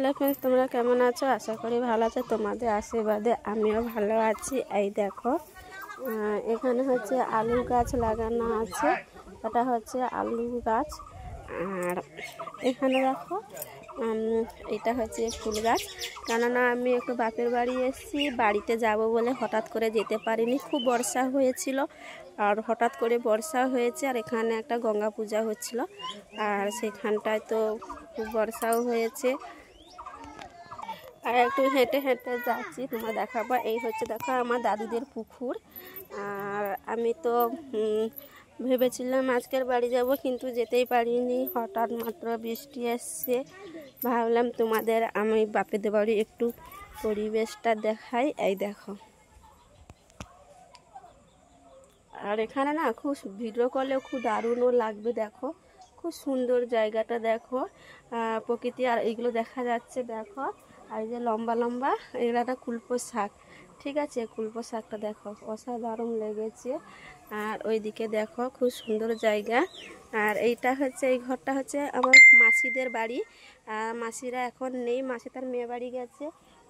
Hello friends, তোমরা কেমন আছো? আশা করি ভালো আছো। তোমাদের আশীর্বাদে আমিও ভালো আছি। এই দেখো, এখানে হচ্ছে আলু গাছ লাগানো আছে। এটা হচ্ছে আলু গাছ। আর এখানে দেখো, এটা হচ্ছে ফুল গাছ। কেননা আমি একটু বাপের বাড়ি এসেছি, বাড়িতে যাব বলে হঠাৎ করে যেতে পারিনি। খুব বর্ষা হয়েছিল, আর হঠাৎ করে বর্ষা হয়েছে। আর এখানে একটা গঙ্গা পূজা হচ্ছিল, আর সেখানটায় তো খুব বর্ষাও হয়েছে। আর একটু হেঁটে হেঁটে যাচ্ছি, তোমরা দেখাবো। এই হচ্ছে দেখো আমার দাদুদের পুকুর। আর আমি তো ভেবেছিলাম আজকের বাড়ি যাব, কিন্তু যেতেই পারিনি। হঠাৎ মাত্র বৃষ্টি এসছে। ভাবলাম তোমাদের আমি বাপেদের বাড়ি একটু পরিবেশটা দেখাই। এই দেখো, আর এখানে না খুব ভিডিও করলেও খুব দারুণও লাগবে। দেখো, খুব সুন্দর জায়গাটা। দেখো প্রকৃতি, আর এইগুলো দেখা যাচ্ছে। দেখো, আর এই যে লম্বা লম্বা, এগুলো একটা কুলপো শাক। ঠিক আছে, কুলপো শাকটা দেখো অসাধারণ লেগেছে। আর ওইদিকে দেখো খুব সুন্দর জায়গা। আর এইটা হচ্ছে, এই ঘরটা হচ্ছে আমার মাসিদের বাড়ি। মাসিরা এখন নেই, মাসি তার মেয়ে বাড়ি গেছে,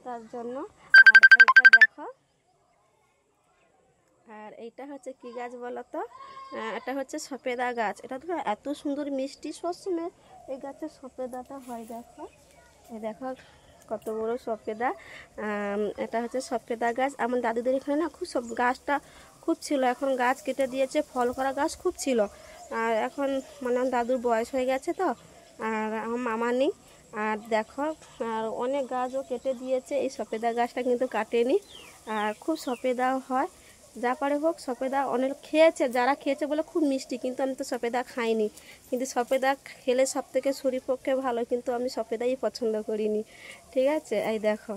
তার জন্য। আর এইটা দেখো, আর এইটা হচ্ছে কি গাছ বলো তো? এটা হচ্ছে সপেদা গাছ। এটা তো এত সুন্দর মিষ্টি, সবসময় এই গাছের সপেদাটা হয়। দেখো, এই দেখো কত বড় সপেদা। এটা হচ্ছে সপেদা গাছ। আমার দাদুদের এখানে না খুব সব গাছটা খুব ছিল, এখন গাছ কেটে দিয়েছে। ফল করা গাছ খুব ছিল, আর এখন মানে আমার দাদুর বয়স হয়ে গেছে তো, আর আমার মামা নেই। আর দেখো, আর অনেক গাছও কেটে দিয়েছে। এই সপেদা গাছটা কিন্তু কাটেনি, আর খুব সপেদাও হয়। যা পারে হোক, সপেদা অনেক খেয়েছে, যারা খেয়েছে বলে খুব মিষ্টি, কিন্তু আমি তো সপেদা খাইনি। কিন্তু সপেদা খেলে সব থেকে শরীর পক্ষে ভালো, কিন্তু আমি সপেদাই পছন্দ করিনি। ঠিক আছে, এই দেখো।